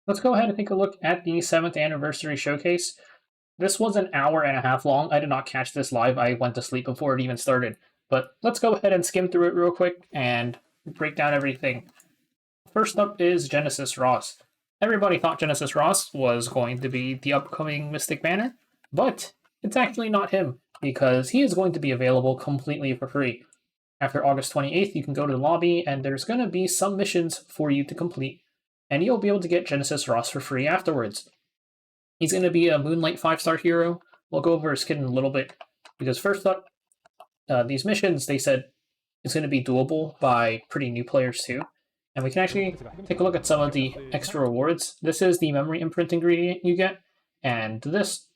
Let's go ahead and take a look at the 7th anniversary showcase. This was an hour and a half long. I did not catch this live. I went to sleep before it even started. But let's go ahead and skim through it real quick and break down everything. First up is Genesis Ross. Everybody thought Genesis Ross was going to be the upcoming Mystic Banner, but it's actually not him, because he is going to be available completely for free. After August 28th, you can go to the lobby, and there's going to be some missions for you to complete, and you'll be able to get Genesis Ross for free afterwards. He's going to be a Moonlight 5-star hero. We'll go over his kit in a little bit, because first up, these missions, they said it's going to be doable by pretty new players too. And we can actually take a look at some of the extra rewards. This is the memory imprint ingredient you get, and this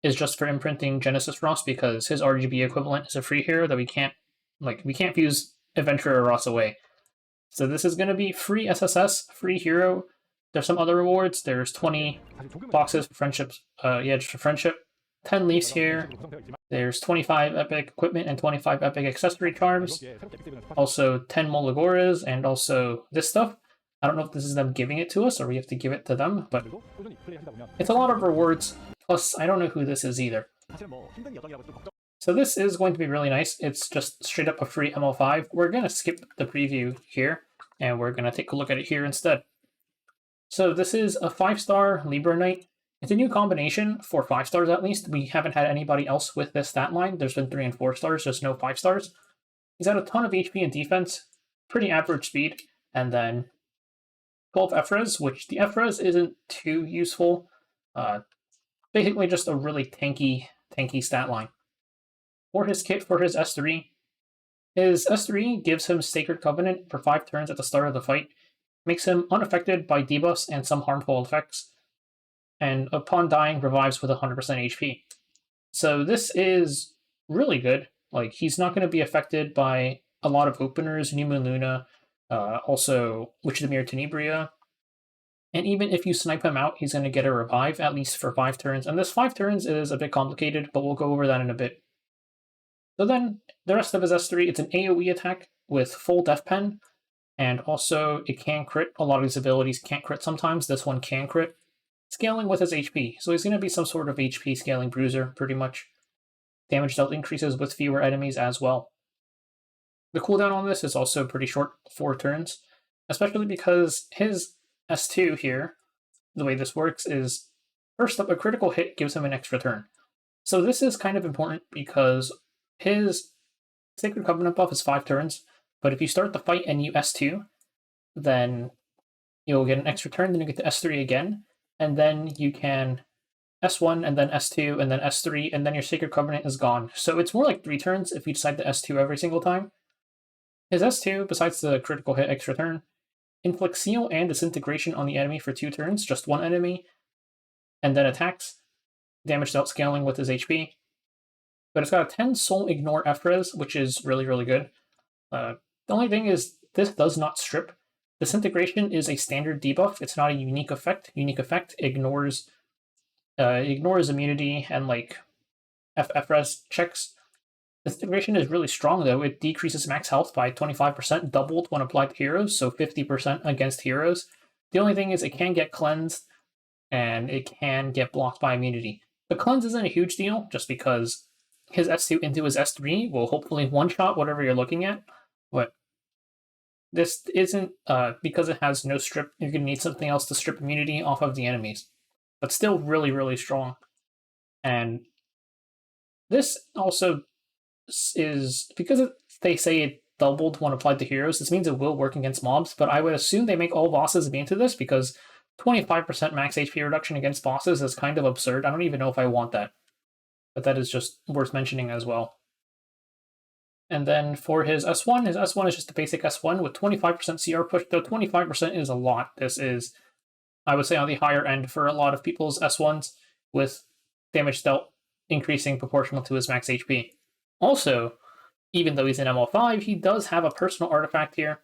is just for imprinting Genesis Ross because his RGB equivalent is a free hero that we can't fuse Adventurer Ross away. So this is going to be free SSS, free hero. There's some other rewards. There's 20 boxes for friendships, just for friendship. 10 leaves here. There's 25 epic equipment and 25 epic accessory charms. Also 10 Moligoras and also this stuff. I don't know if this is them giving it to us or we have to give it to them, but it's a lot of rewards. Plus, I don't know who this is either. So this is going to be really nice. It's just straight up a free MO5. We're going to skip the preview here, and we're going to take a look at it here instead. So this is a 5-star Libra Knight. It's a new combination for 5 stars at least. We haven't had anybody else with this stat line. There's been 3 and 4 stars, just no 5 stars. He's got a ton of HP and defense, pretty average speed, and then 12 F-res, which the F-res isn't too useful. Basically just a really tanky stat line. For his kit, for his S3, his S3 gives him Sacred Covenant for 5 turns at the start of the fight, makes him unaffected by debuffs and some harmful effects, and upon dying revives with 100% HP. So this is really good. Like, he's not going to be affected by a lot of openers, New Moon Luna, also Witch of the Mirror Tenebria. And even if you snipe him out, he's going to get a revive, at least for 5 turns. And this 5 turns is a bit complicated, but we'll go over that in a bit. So then, the rest of his S3, it's an AoE attack with full Death Pen, and also it can crit. A lot of these abilities can't crit sometimes. This one can crit. Scaling with his HP, so he's going to be some sort of HP scaling bruiser, pretty much. Damage dealt increases with fewer enemies as well. The cooldown on this is also pretty short, 4 turns, especially because his S2 here, the way this works is, first up, a critical hit gives him an extra turn. So this is kind of important because his Sacred Covenant buff is 5 turns, but if you start the fight and you S2, then you'll get an extra turn, then you get to S3 again, and then you can S1, and then S2, and then S3, and then your Sacred Covenant is gone. So it's more like 3 turns if you decide to S2 every single time. His S2, besides the critical hit extra turn, inflicts Seal and Disintegration on the enemy for 2 turns, just 1 enemy, and then attacks. Damage dealt scaling with his HP. But it's got a 10 Soul Ignore F-res, which is really, really good. The only thing is, this does not strip. Disintegration is a standard debuff. It's not a unique effect. Unique effect ignores immunity and like FFRS checks. Disintegration is really strong though. It decreases max health by 25%, doubled when applied to heroes, so 50% against heroes. The only thing is it can get cleansed and it can get blocked by immunity. The cleanse isn't a huge deal just because his S2 into his S3 will hopefully one-shot whatever you're looking at, but this isn't, because it has no strip, you're going to need something else to strip immunity off of the enemies. But still really, really strong. And this also is, because they say it doubled when applied to heroes, this means it will work against mobs, but I would assume they make all bosses immune to this, because 25% max HP reduction against bosses is kind of absurd. I don't even know if I want that. But that is just worth mentioning as well. And then for his S1 is just a basic S1 with 25% CR push, though 25% is a lot. This is, I would say, on the higher end for a lot of people's S1s, with damage dealt increasing proportional to his max HP. Also, even though he's in MO5, he does have a personal artifact here.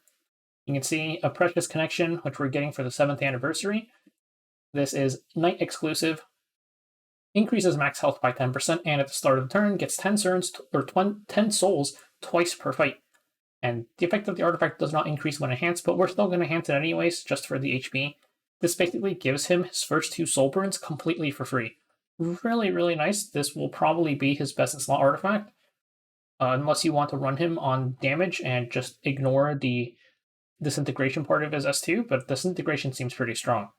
You can see a Precious Connection, which we're getting for the 7th anniversary. This is Night exclusive. Increases max health by 10%, and at the start of the turn gets 10 souls twice per fight. And the effect of the artifact does not increase when enhanced, but we're still going to enhance it anyways, just for the HP. This basically gives him his first 2 soul burns completely for free. Really, really nice. This will probably be his best in slot artifact, unless you want to run him on damage and just ignore the disintegration part of his S2, but disintegration seems pretty strong.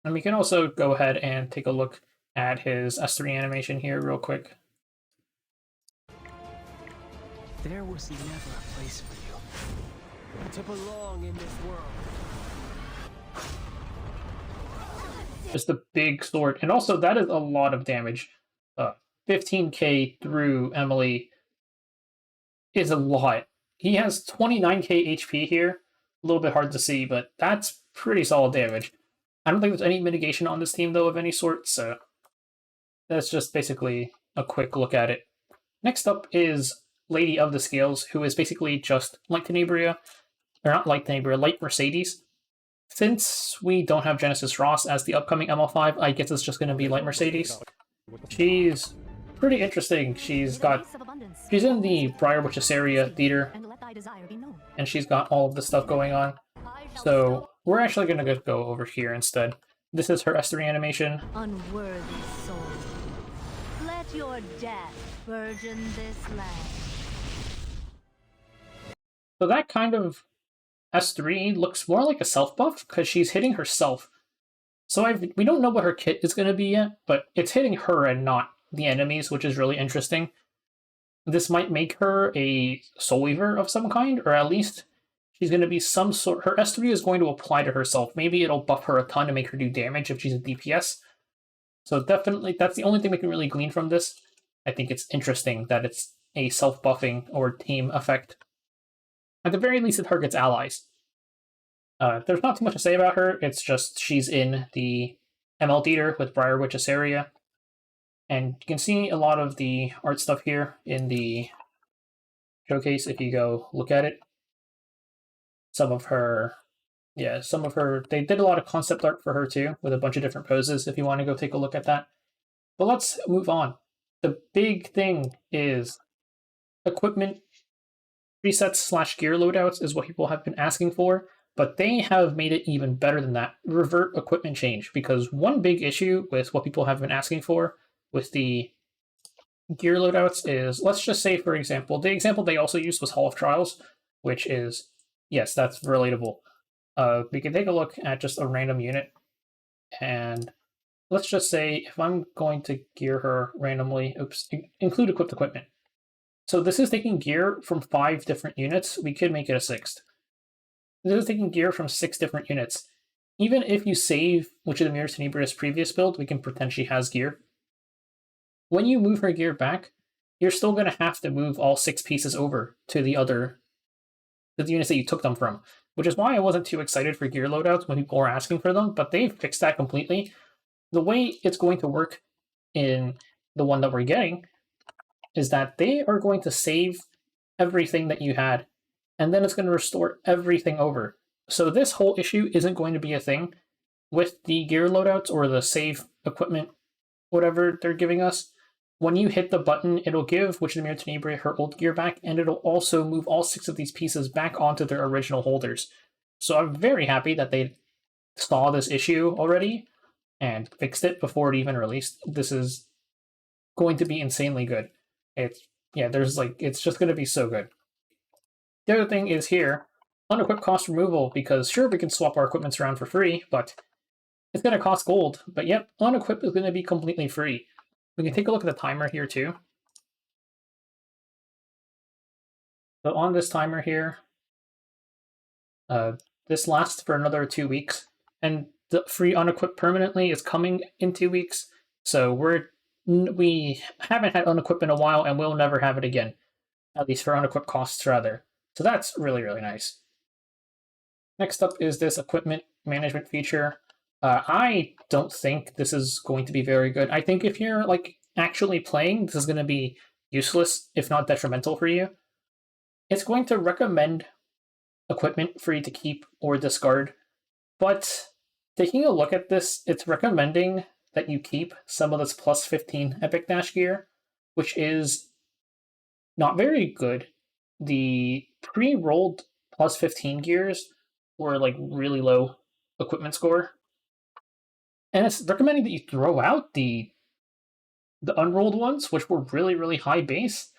And we can also go ahead and take a look at his S3 animation here real quick. There was never a place for you to belong in this world. Just a big sword, and also that is a lot of damage. 15k through Emily is a lot. He has 29k HP here. A little bit hard to see, but that's pretty solid damage. I don't think there's any mitigation on this team, though, of any sort, so that's just basically a quick look at it. Next up is Lady of the Scales, who is basically just Light Tenebria, or not Light Tenebria, Light Mercedes. Since we don't have Genesis Ross as the upcoming ML5, I guess it's just going to be Light Mercedes. She's pretty interesting. She's in the Briar Witch's area theater, and she's got all of this stuff going on. So we're actually going to go over here instead. This is her S3 animation. Unworthy soul, let your death burden this land. So that kind of S3 looks more like a self buff because she's hitting herself. So we don't know what her kit is going to be yet, but it's hitting her and not the enemies, which is really interesting. This might make her a Soul Weaver of some kind, or at least she's going to be some sort. Her S3 is going to apply to herself. Maybe it'll buff her a ton to make her do damage if she's a DPS. So definitely, that's the only thing we can really glean from this. I think it's interesting that it's a self-buffing or team effect. At the very least, it targets allies. There's not too much to say about her. It's just she's in the ML Theater with Briar Witch's area. And you can see a lot of the art stuff here in the showcase if you go look at it. Some of her, they did a lot of concept art for her too, with a bunch of different poses if you want to go take a look at that. But let's move on. The big thing is equipment presets / gear loadouts is what people have been asking for, but they have made it even better than that. Revert equipment change, because one big issue with what people have been asking for with the gear loadouts is, let's just say, for example, the example they also used was Hall of Trials, which is, yes, that's relatable. We can take a look at just a random unit, and let's just say if I'm going to gear her randomly, include equipped equipment. So this is taking gear from 5 different units. We could make it a 6th. This is taking gear from 6 different units. Even if you save which of the Mirror Tenebria's previous build, we can pretend she has gear. When you move her gear back, you're still going to have to move all 6 pieces over to the units that you took them from, which is why I wasn't too excited for gear loadouts when people were asking for them, but they've fixed that completely. The way it's going to work in the one that we're getting is that they are going to save everything that you had, and then it's going to restore everything over. So this whole issue isn't going to be a thing with the gear loadouts or the save equipment, whatever they're giving us. When you hit the button, it'll give Witch of the Mirror Tenebria her old gear back, and it'll also move all 6 of these pieces back onto their original holders. So I'm very happy that they saw this issue already and fixed it before it even released. This is going to be insanely good. It's just going to be so good. The other thing is here, unequip cost removal, because sure, we can swap our equipments around for free, but it's going to cost gold. But yep, unequip is going to be completely free. We can take a look at the timer here too. So on this timer here, this lasts for another 2 weeks, and the free unequip permanently is coming in 2 weeks. So we haven't had unequip in a while, and we'll never have it again, at least for unequip costs rather. So that's really, really nice. Next up is this equipment management feature. I don't think this is going to be very good. I think if you're actually playing, this is going to be useless, if not detrimental for you. It's going to recommend equipment for you to keep or discard, but taking a look at this, it's recommending that you keep some of this plus 15 Epic Dash gear, which is not very good. The pre-rolled plus 15 gears were really low equipment score. And it's recommending that you throw out the unrolled ones, which were really, really high base.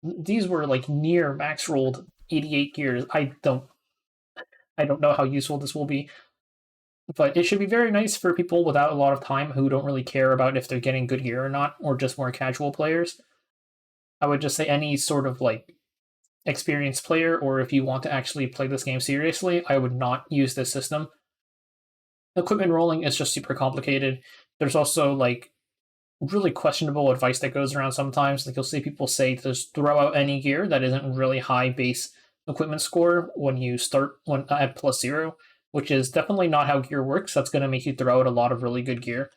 These were like near max rolled 88 gears. I don't know how useful this will be, but it should be very nice for people without a lot of time who don't really care about if they're getting good gear or not, or just more casual players. I would just say any sort of like experienced player, or if you want to actually play this game seriously, I would not use this system. Equipment rolling is just super complicated. There's also like really questionable advice that goes around sometimes. Like you'll see people say to just throw out any gear that isn't really high base equipment score when you start at +0, which is definitely not how gear works. That's going to make you throw out a lot of really good gear.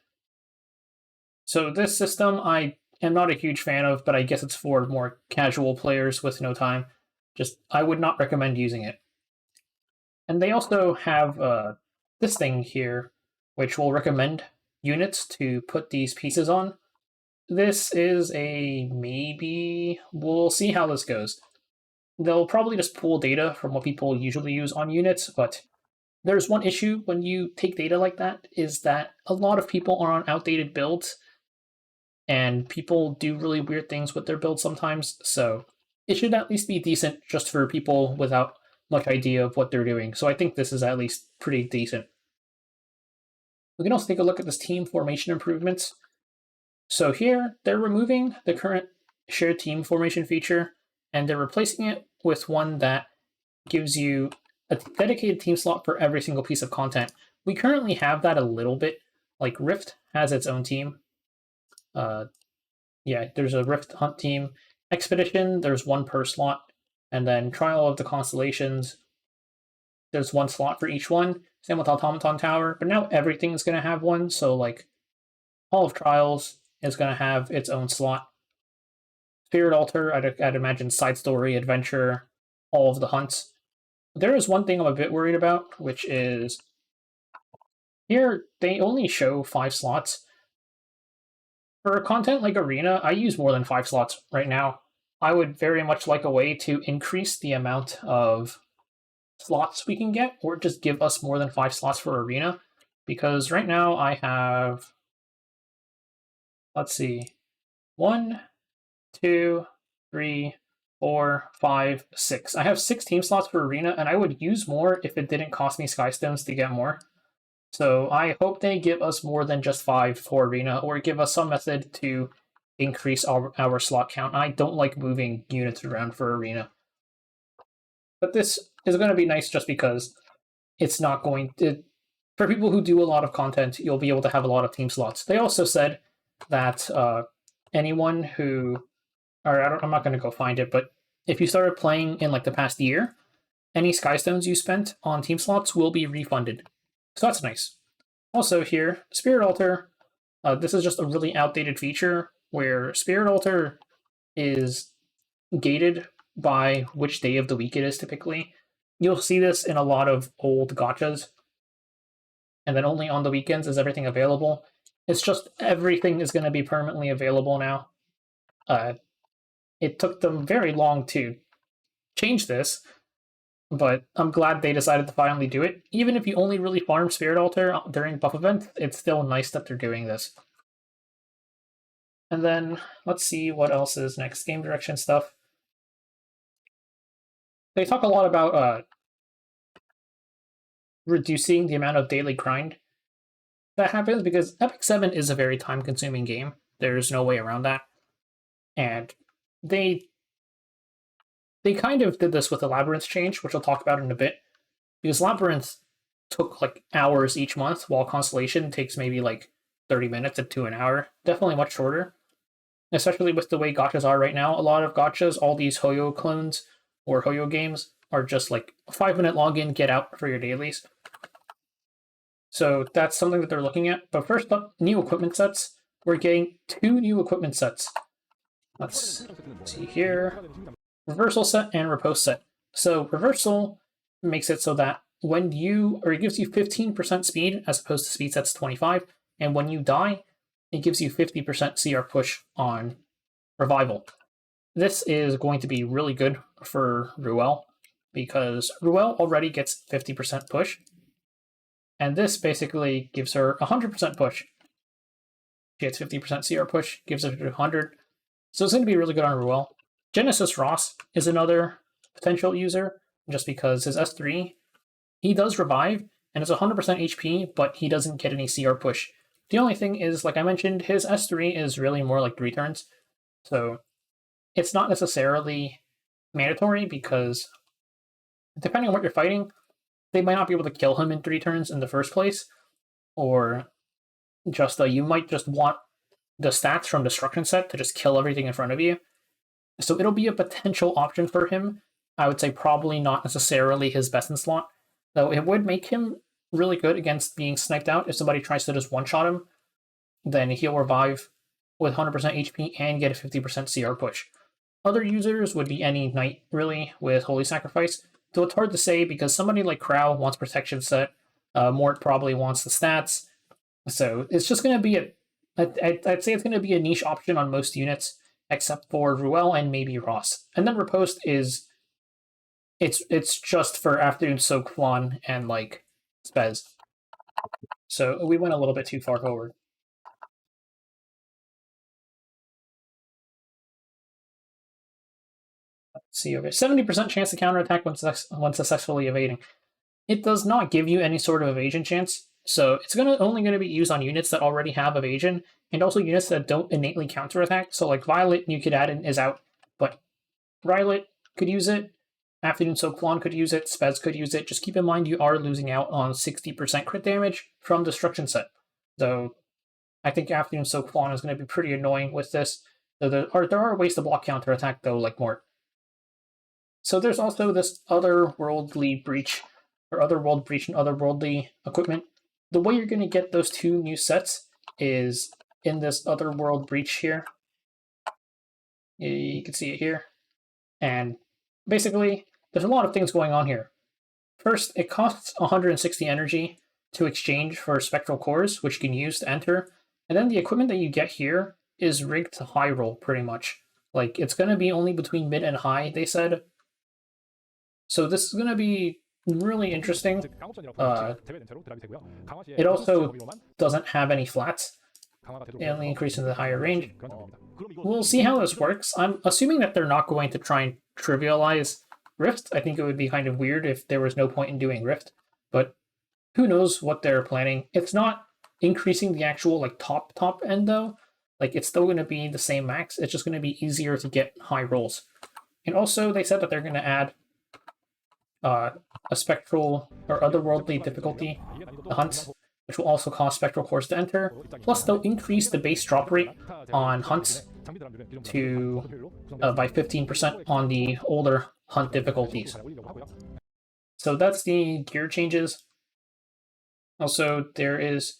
So this system I am not a huge fan of, but I guess it's for more casual players with no time. Just I would not recommend using it. And they also have this thing here, which will recommend units to put these pieces on. This is a maybe. We'll see how this goes. They'll probably just pull data from what people usually use on units, but there's one issue when you take data like that, is that a lot of people are on outdated builds, and people do really weird things with their builds sometimes, so it should at least be decent just for people without much idea of what they're doing. So I think this is at least pretty decent. We can also take a look at this team formation improvements. So here, they're removing the current shared team formation feature, and they're replacing it with one that gives you a dedicated team slot for every single piece of content. We currently have that a little bit. Like Rift has its own team. Yeah, there's a Rift Hunt team. Expedition, there's one per slot. And then Trial of the Constellations, there's one slot for each one. Same with Automaton Tower, but now everything's going to have one. So like Hall of Trials is going to have its own slot. Spirit Altar, I'd imagine Side Story, Adventure, all of the hunts. There is one thing I'm a bit worried about, which is here they only show 5 slots. For content like Arena, I use more than 5 slots right now. I would very much like a way to increase the amount of slots we can get, or just give us more than 5 slots for Arena, because right now I have, let's see, 1, 2, 3, 4, 5, 6. I have 6 team slots for Arena, and I would use more if it didn't cost me Skystones to get more. So I hope they give us more than just 5 for Arena, or give us some method to increase our slot count. I don't like moving units around for Arena. But this is going to be nice just because it's not going to... For people who do a lot of content, you'll be able to have a lot of team slots. They also said that anyone who... I'm not going to go find it, but if you started playing in like the past year, any Skystones you spent on team slots will be refunded. So that's nice. Also here, Spirit Altar. This is just a really outdated feature where Spirit Altar is gated by which day of the week it is typically. You'll see this in a lot of old gachas. And then only on the weekends is everything available. It's just everything is going to be permanently available now. It took them very long to change this, but I'm glad they decided to finally do it. Even if you only really farm Spirit Altar during buff event, it's still nice that they're doing this. And then let's see what else is next. Game direction stuff. They talk a lot about reducing the amount of daily grind that happens, because Epic 7 is a very time-consuming game. There's no way around that. And they kind of did this with the Labyrinth change, which I'll talk about in a bit. Because Labyrinth took like hours each month, while Constellation takes maybe like 30 minutes to an hour. Definitely much shorter. Especially with the way gachas are right now. A lot of gachas, all these Hoyo clones or Hoyo games, are just like a 5-minute login, get out for your dailies. So that's something that they're looking at. But first up, new equipment sets. We're getting 2 new equipment sets. Let's see here. Reversal set and repose set. So reversal makes it so that when it gives you 15% speed as opposed to speed sets 25, and when you die, it gives you 50% CR push on revival. This is going to be really good for Ruel, because Ruel already gets 50% push, And this basically gives her 100% push. She gets 50% CR push, gives her 100. So it's going to be really good on Ruel. Genesis Ross is another potential user, just because his S3, he does revive, and it's 100% HP, but he doesn't get any CR push. The only thing is, like I mentioned, his S3 is really more like 3 turns. So it's not necessarily mandatory, because depending on what you're fighting, they might not be able to kill him in 3 turns in the first place, or just you might just want the stats from Destruction Set to just kill everything in front of you. So it'll be a potential option for him. I would say probably not necessarily his best in slot, though it would make him really good against being sniped out. If somebody tries to just one-shot him, then he'll revive with 100% HP and get a 50% CR push. Other users would be any knight, really, with Holy Sacrifice. So it's hard to say, because somebody like Crow wants Protection Set, Mort probably wants the stats. So it's just going to be I'd say it's going to be a niche option on most units, except for Ruel and maybe Ross. And then Riposte is, it's just for Afternoon Soak, Flan, and like Spez. So we went a little bit too far forward. Let's see over 70% chance to counterattack when successfully evading. It does not give you any sort of evasion chance, so it's only going to be used on units that already have evasion, and also units that don't innately counterattack. So like Violet, you could add in is out, but Violet could use it, Afternoon Soak Flan could use it, Spez could use it. Just keep in mind you are losing out on 60% crit damage from Destruction Set. So I think Afternoon Soak Flan is going to be pretty annoying with this. So there are ways to block counterattack though, like Mort. So there's also this Otherworldly Breach, or Otherworld Breach and Otherworldly equipment. The way you're going to get those 2 new sets is in this Otherworld Breach here. You can see it here. And basically, there's a lot of things going on here. First, it costs 160 energy to exchange for Spectral Cores, which you can use to enter. And then the equipment that you get here is rigged to high roll, pretty much. Like, it's going to be only between mid and high, they said. So this is going to be really interesting. It also doesn't have any flats. It only increases the higher range. We'll see how this works. I'm assuming that they're not going to try and trivialize Rift. I think it would be kind of weird if there was no point in doing Rift, but who knows what they're planning. It's not increasing the actual like top end though. Like, it's still going to be the same max. It's just going to be easier to get high rolls. And also they said that they're going to add a spectral or otherworldly difficulty hunts, which will also cost spectral cores to enter. Plus, they'll increase the base drop rate on hunts to by 15% on the older hunt difficulties. So that's the gear changes. Also, there is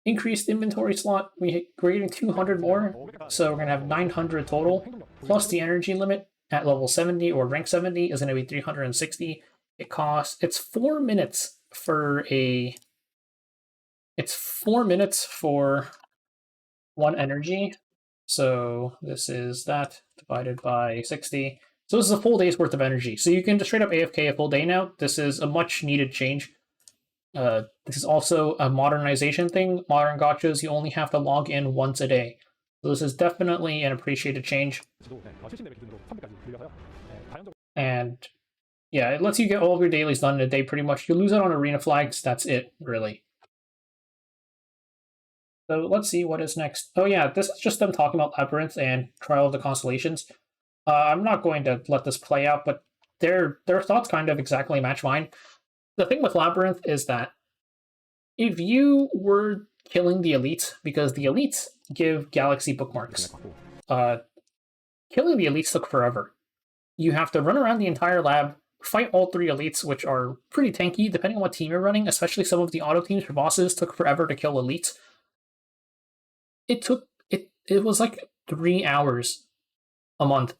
increased inventory slot. We're getting 200 more, so we're going to have 900 total, plus the energy limit at level 70 or rank 70 is going to be 360. It's 4 minutes for it's 4 minutes for 1 energy. So this is that divided by 60. So this is a full day's worth of energy. So you can just straight up AFK a full day now. This is a much needed change. This is also a modernization thing. Modern gachas, you only have to log in once a day. So this is definitely an appreciated change. And yeah, it lets you get all of your dailies done in a day pretty much. You lose out on arena flags, that's it, really. So let's see what is next. Oh yeah, this is just them talking about Labyrinth and Trial of the Constellations. I'm not going to let this play out, but their thoughts kind of exactly match mine. The thing with Labyrinth is that if you were killing the elites, because the elites give galaxy bookmarks, killing the elites took forever. You have to run around the entire lab, fight all 3 elites, which are pretty tanky depending on what team you're running, especially some of the auto teams for bosses took forever to kill elites. It was like 3 hours a month.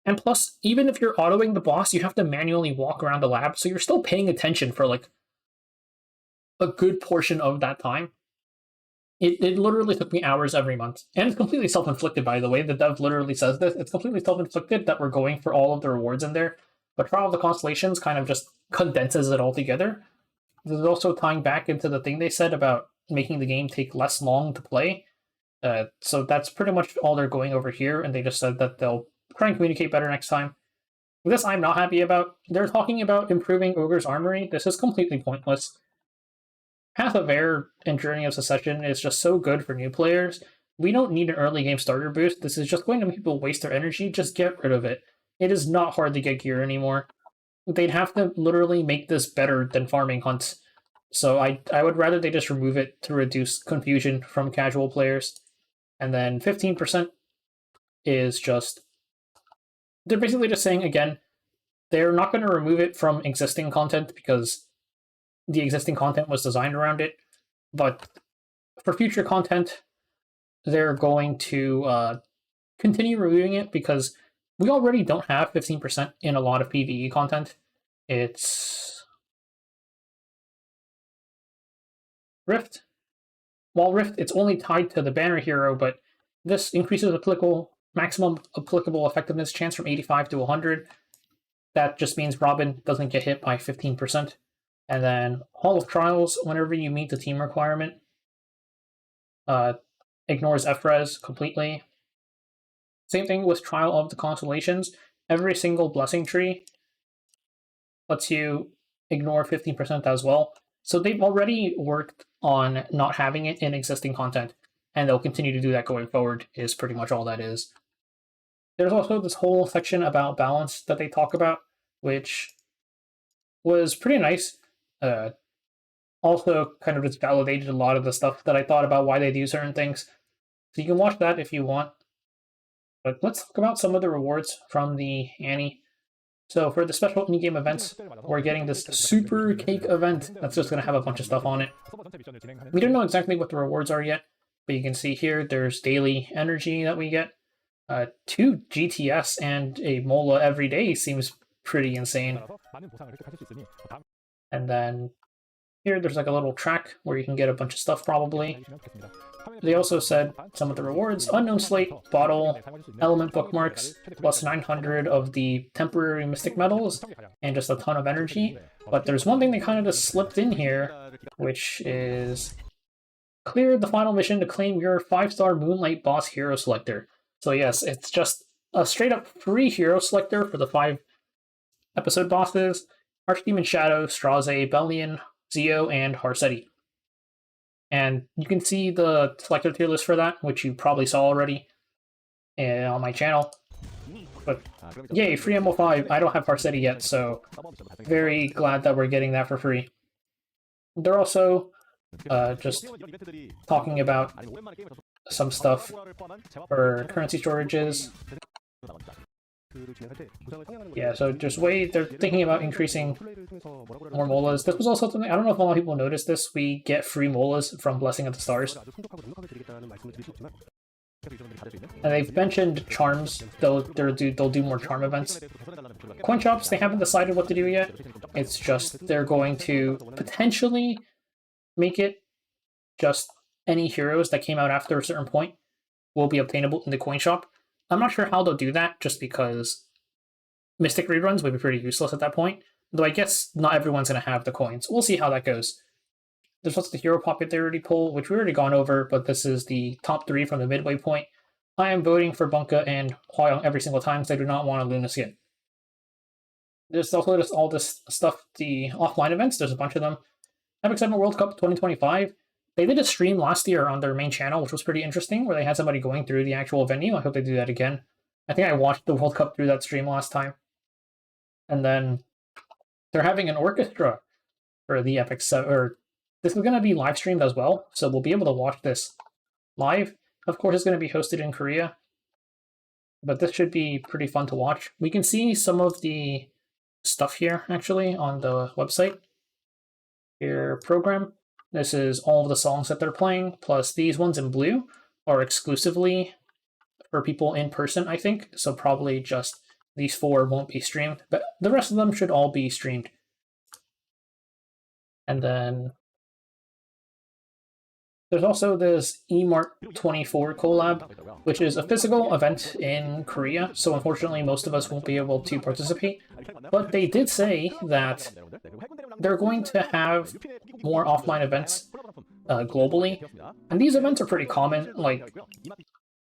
And plus, even if you're autoing the boss, you have to manually walk around the lab, so you're still paying attention for like a good portion of that time. It literally took me hours every month. And it's completely self-inflicted, by the way. The dev literally says this. It's completely self-inflicted that we're going for all of the rewards in there. But Trial of the Constellations kind of just condenses it all together. This is also tying back into the thing they said about making the game take less long to play. So that's pretty much all they're going over here, and they just said that they'll try and communicate better next time. This I'm not happy about. They're talking about improving Ogre's Armory. This is completely pointless. Path of Air and Journey of Secession is just so good for new players. We don't need an early game starter boost. This is just going to make people waste their energy. Just get rid of it. It is not hard to get gear anymore. They'd have to literally make this better than farming hunts. So I would rather they just remove it to reduce confusion from casual players. And then 15% is just... They're basically just saying, again, they're not going to remove it from existing content because the existing content was designed around it. But for future content, they're going to continue removing it because we already don't have 15% in a lot of PvE content. It's Rift. While Rift, it's only tied to the banner hero, but this increases maximum applicable effectiveness chance from 85 to 100. That just means Robin doesn't get hit by 15%. And then Hall of Trials, whenever you meet the team requirement, ignores FRES completely. Same thing with Trial of the Constellations. Every single blessing tree lets you ignore 15% as well. So they've already worked on not having it in existing content, and they'll continue to do that going forward, is pretty much all that is. There's also this whole section about balance that they talk about, which was pretty nice. Also kind of just validated a lot of the stuff that I thought about why they do certain things. So you can watch that if you want. But let's talk about some of the rewards from the Annie. So for the special in-game events, we're getting this Super Cake event that's just going to have a bunch of stuff on it. We don't know exactly what the rewards are yet, but you can see here there's daily energy that we get. 2 GTS and a Mola every day seems pretty insane. And then here there's like a little track where you can get a bunch of stuff probably. They also said some of the rewards: Unknown Slate, Bottle, Element Bookmarks, plus 900 of the temporary Mystic Medals, and just a ton of energy. But there's one thing they kind of just slipped in here, which is clear the final mission to claim your 5-star Moonlight Boss Hero Selector. So yes, it's just a straight-up free hero selector for the 5 episode bosses: Archdemon Shadow, Straze, Bellion, Zio, and Harsetti. And you can see the selector tier list for that, which you probably saw already on my channel. But yay, free MO5. I don't have Harsetti yet, so very glad that we're getting that for free. They're also just talking about some stuff for currency storages. Yeah, so just they're thinking about increasing more molas. This was also something, I don't know if a lot of people noticed this, we get free molas from Blessing of the Stars. And they've mentioned charms, they'll do more charm events. Coin shops, they haven't decided what to do yet. It's just they're going to potentially make it just any heroes that came out after a certain point will be obtainable in the coin shop. I'm not sure how they'll do that, just because Mystic reruns would be pretty useless at that point. Though I guess not everyone's going to have the coins. We'll see how that goes. There's also the hero popularity poll, which we've already gone over, but this is the top 3 from the midway point. I am voting for Bunka and Hwayoung every single time because I do not want a Luna skin. There's also just all this stuff, the offline events, there's a bunch of them. Epic 7 World Cup 2025. They did a stream last year on their main channel, which was pretty interesting, where they had somebody going through the actual venue. I hope they do that again. I think I watched the World Cup through that stream last time. And then they're having an orchestra for the Epic 7, or this is going to be live streamed as well, so we'll be able to watch this live. Of course, it's going to be hosted in Korea, but this should be pretty fun to watch. We can see some of the stuff here, actually, on the website. Here, program. This is all of the songs that they're playing, plus these ones in blue are exclusively for people in person, I think. So probably just these 4 won't be streamed, but the rest of them should all be streamed. And then there's also this eMart 24 collab, which is a physical event in Korea, so unfortunately most of us won't be able to participate. But they did say that they're going to have more offline events globally, and these events are pretty common. Like,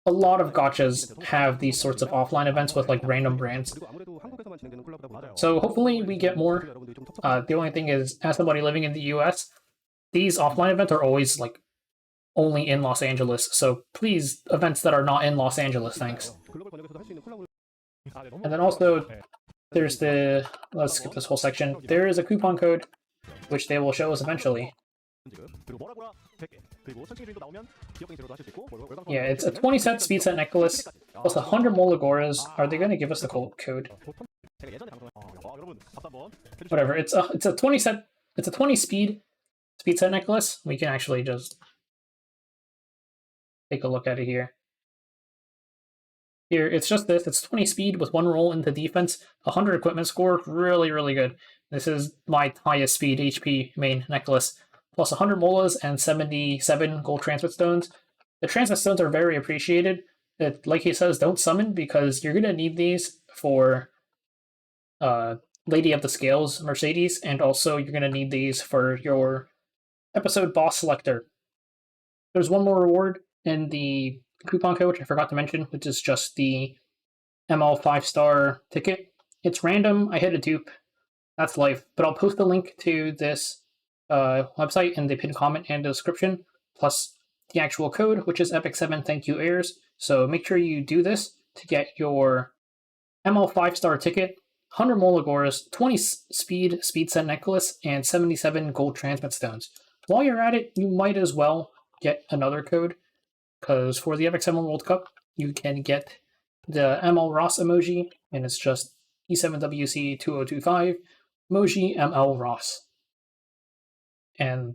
a lot of gachas have these sorts of offline events with like random brands. So hopefully we get more. The only thing is, as somebody living in the US, these offline events are always like only in Los Angeles. So please, events that are not in Los Angeles, thanks. And then also, there's the, let's skip this whole section. There is a coupon code, which they will show us eventually. Yeah, it's a 20 set speed set necklace plus 100 Molagoras. Are they going to give us the code? Whatever. It's a 20 set. It's a 20 speed set necklace. We can actually just take a look at it here. Here, it's just this. It's 20 speed with 1 roll into defense, 100 equipment score. Really, really good. This is my highest speed HP main necklace. Plus 100 molas and 77 gold transmit stones. The transmit stones are very appreciated. Like he says, don't summon because you're going to need these for Lady of the Scales Mercedes, and also you're going to need these for your episode boss selector. There's one more reward in the coupon code, which I forgot to mention, which is just the ML 5-star ticket. It's random. I hit a dupe. That's life. But I'll post a link to this website in the pinned comment and the description, plus the actual code, which is Epic7 Thank You Airs. So make sure you do this to get your ML 5-star ticket, 100 Molagoras, 20 speed set necklace, and 77 gold transmit stones. While you're at it, you might as well get another code, because for the Epic7 World Cup, you can get the ML Ross emoji, and it's just E7WC2025 emoji ML Ross. And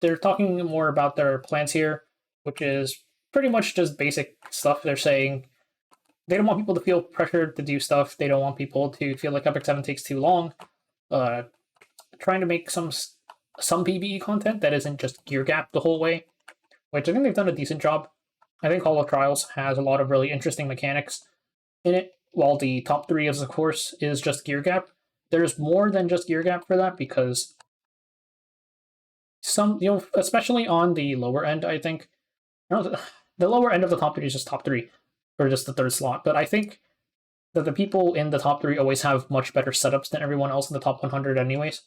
they're talking more about their plans here, which is pretty much just basic stuff. They're saying they don't want people to feel pressured to do stuff. They don't want people to feel like Epic 7 takes too long. Trying to make some PvE content that isn't just gear gap the whole way, which I think they've done a decent job. I think Hall of Trials has a lot of really interesting mechanics in it, while the top 3 of course is just gear gap. There's more than just gear gap for that, because especially on the lower end, I think, the lower end of the top 3 is just top 3, or just the 3rd slot, but I think that the people in the top 3 always have much better setups than everyone else in the top 100 anyways.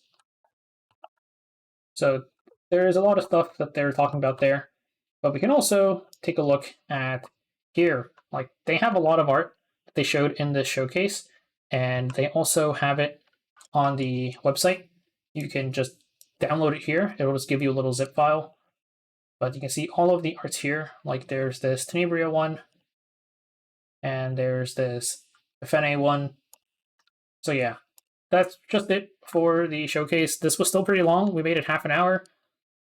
So there's a lot of stuff that they're talking about there, but we can also take a look at gear. Like, they have a lot of art that they showed in this showcase, and they also have it on the website. You can just download it here. It'll just give you a little zip file, but you can see all of the arts here. Like, there's this Tenebria one, and there's this Fene one. So yeah, that's just it for the showcase. This was still pretty long. We made it half an hour,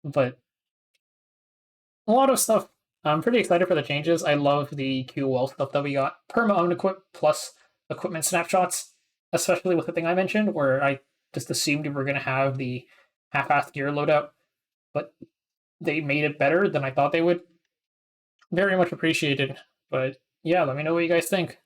but a lot of stuff. I'm pretty excited for the changes. I love the QOL stuff that we got. Perma Unequip plus equipment snapshots, especially with the thing I mentioned, where I just assumed we were going to have the half-assed gear loadout, but they made it better than I thought they would. Very much appreciated. But yeah, let me know what you guys think.